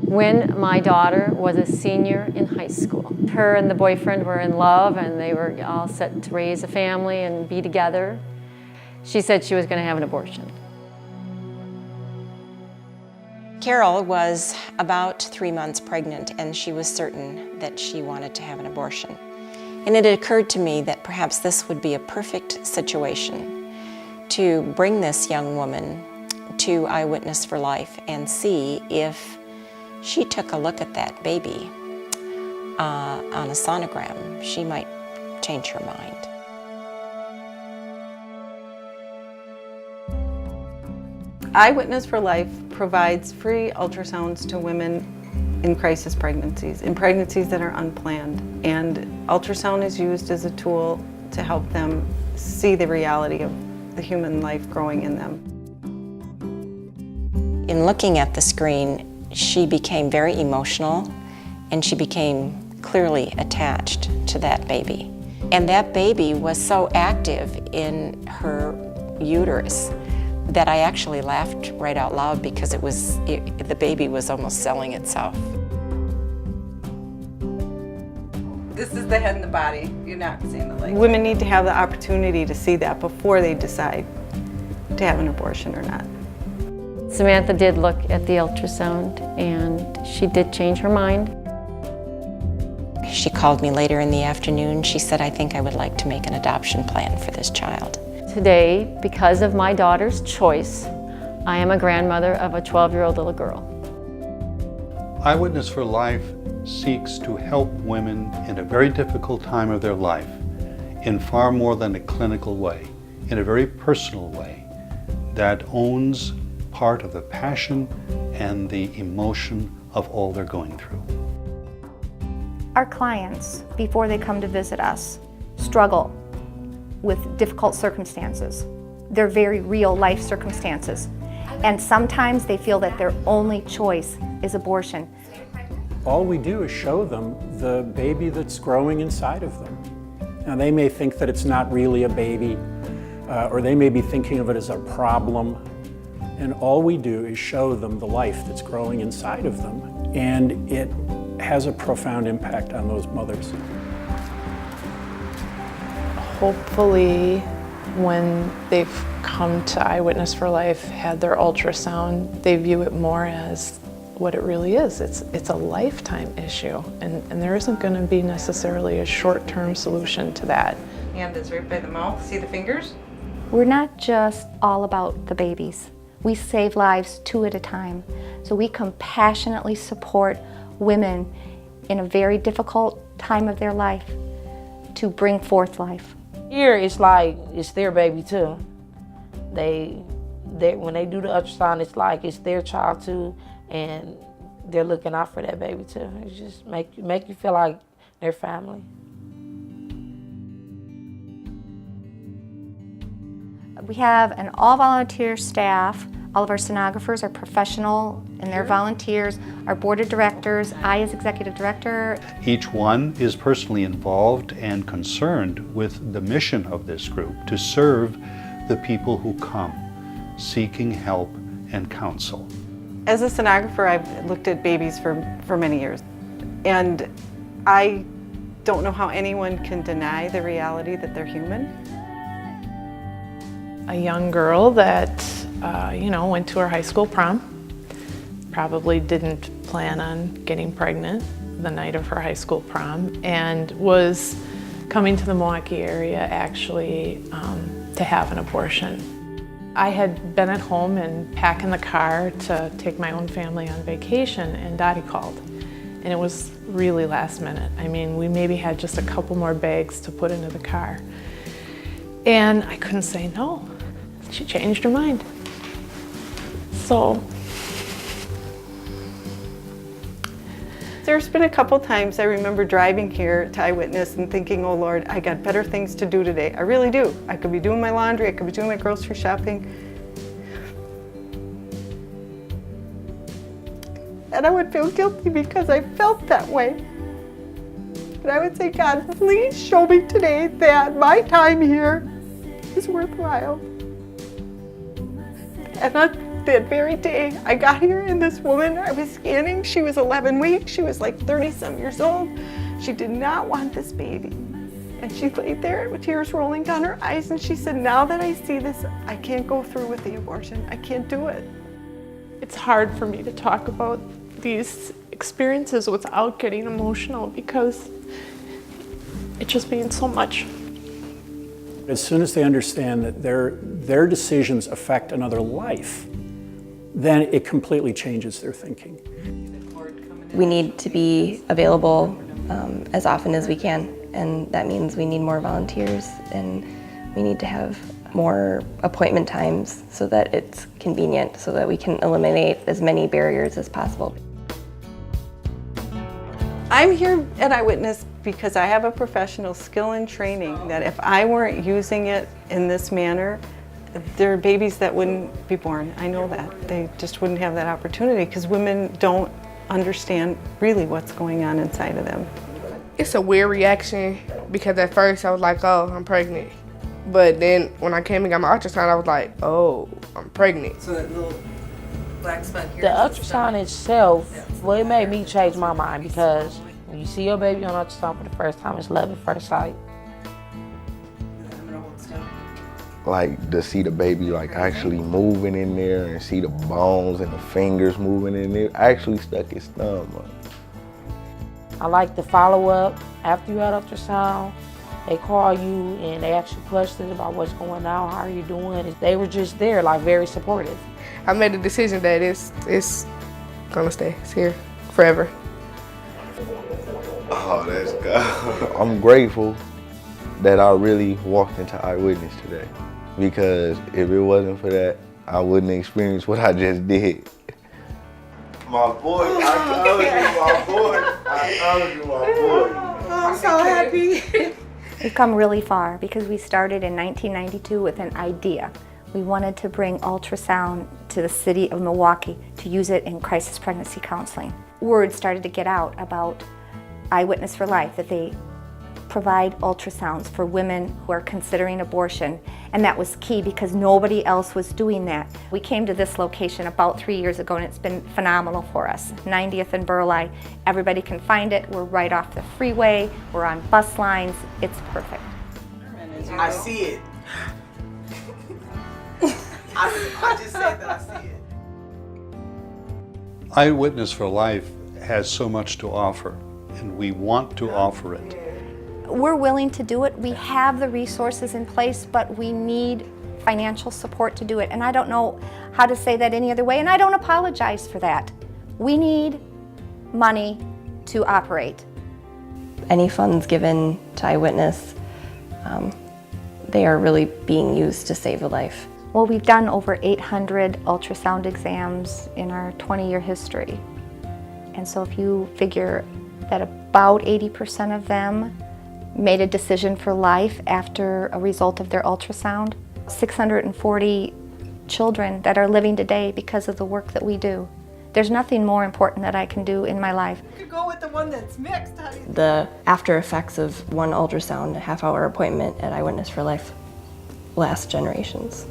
when my daughter was a senior in high school. Her and the boyfriend were in love and they were all set to raise a family and be together. She said she was going to have an abortion. Carol was about 3 months pregnant and she was certain that she wanted to have an abortion. And it occurred to me that perhaps this would be a perfect situation to bring this young woman to Eyewitness for Life and see if she took a look at that baby on a sonogram. She might change her mind. Eyewitness for Life provides free ultrasounds to women in crisis pregnancies, in pregnancies that are unplanned. And ultrasound is used as a tool to help them see the reality of the human life growing in them. In looking at the screen, she became very emotional and she became clearly attached to that baby. And that baby was so active in her uterus that I actually laughed right out loud because the baby was almost selling itself. This is the head and the body. You're not seeing the legs. Women need to have the opportunity to see that before they decide to have an abortion or not. Samantha did look at the ultrasound and she did change her mind. She called me later in the afternoon. She said, I think I would like to make an adoption plan for this child. Today, because of my daughter's choice, I am a grandmother of a 12-year-old little girl. Eyewitness for Life seeks to help women in a very difficult time of their life in far more than a clinical way, in a very personal way that owns part of the passion and the emotion of all they're going through. Our clients, before they come to visit us, struggle with difficult circumstances. They're very real life circumstances. And sometimes they feel that their only choice is abortion. All we do is show them the baby that's growing inside of them. Now they may think that it's not really a baby, or they may be thinking of it as a problem. And all we do is show them the life that's growing inside of them. And it has a profound impact on those mothers. Hopefully, when they've come to Eyewitness for Life, had their ultrasound, they view it more as what it really is. It's a lifetime issue, and there isn't going to be necessarily a short-term solution to that. Hand is right by the mouth. See the fingers? We're not just all about the babies. We save lives 2 at a time. So we compassionately support women in a very difficult time of their life to bring forth life. Here it's like it's their baby too. They when they do the ultrasound, it's like it's their child too, and they're looking out for that baby too. It just make you feel like their family. We have an all-volunteer staff. All of our sonographers are professional and they're volunteers. Our board of directors, I as executive director. Each one is personally involved and concerned with the mission of this group to serve the people who come, seeking help and counsel. As a sonographer, I've looked at babies for many years. And I don't know how anyone can deny the reality that they're human. A young girl that went to her high school prom, probably didn't plan on getting pregnant the night of her high school prom, and was coming to the Milwaukee area actually to have an abortion. I had been at home and packing the car to take my own family on vacation, and Dottie called. And it was really last minute. I mean, we maybe had just a couple more bags to put into the car. And I couldn't say no. She changed her mind. So there's been a couple times I remember driving here to Eyewitness and thinking, oh Lord, I got better things to do today. I really do. I could be doing my laundry, I could be doing my grocery shopping. And I would feel guilty because I felt that way. And I would say, God, please show me today that my time here is worthwhile. And that very day I got here, and this woman I was scanning, she was 11 weeks, she was like 30-some years old. She did not want this baby. And she laid there with tears rolling down her eyes, and she said, now that I see this, I can't go through with the abortion. I can't do it. It's hard for me to talk about these experiences without getting emotional because it just means so much. As soon as they understand that their decisions affect another life, then it completely changes their thinking. We need to be available as often as we can, and that means we need more volunteers, and we need to have more appointment times so that it's convenient, so that we can eliminate as many barriers as possible. I'm here at Eyewitness because I have a professional skill and training that if I weren't using it in this manner, there are babies that wouldn't be born. I know that. They just wouldn't have that opportunity because women don't understand really what's going on inside of them. It's a weird reaction because at first I was like, oh, I'm pregnant. But then when I came and got my ultrasound, I was like, oh, I'm pregnant. So that little black spot here. The ultrasound itself, well, it made me change my mind because when you see your baby on ultrasound for the first time, it's love at first sight. Like to see the baby like actually moving in there and see the bones and the fingers moving in there. I actually stuck his thumb up. I like the follow-up after you had ultrasound. They call you and they ask you questions about what's going on, how are you doing. They were just there, like very supportive. I made the decision that it's gonna stay. It's here forever. Oh, that's good. I'm grateful that I really walked into Eyewitness today, because if it wasn't for that, I wouldn't experience what I just did. My boy, I told you, my boy. I told you, my boy. I'm so happy. We've come really far because we started in 1992 with an idea. We wanted to bring ultrasound to the city of Milwaukee to use it in crisis pregnancy counseling. Word started to get out about Eyewitness for Life, that they provide ultrasounds for women who are considering abortion, and that was key because nobody else was doing that. We came to this location about 3 years ago and it's been phenomenal for us. 90th and Burleigh, everybody can find it. We're right off the freeway, we're on bus lines, it's perfect. I see it. I just said that I see it. Eyewitness for Life has so much to offer, and we want to offer it. We're willing to do it. We have the resources in place, but we need financial support to do it. And I don't know how to say that any other way, and I don't apologize for that. We need money to operate. Any funds given to Eyewitness, they are really being used to save a life. Well, we've done over 800 ultrasound exams in our 20-year history. And so if you figure that about 80% of them made a decision for life after a result of their ultrasound, 640 children that are living today because of the work that we do. There's nothing more important that I can do in my life. You could go with the one that's mixed. The after effects of one ultrasound, a half-hour appointment at Eyewitness for Life last generations.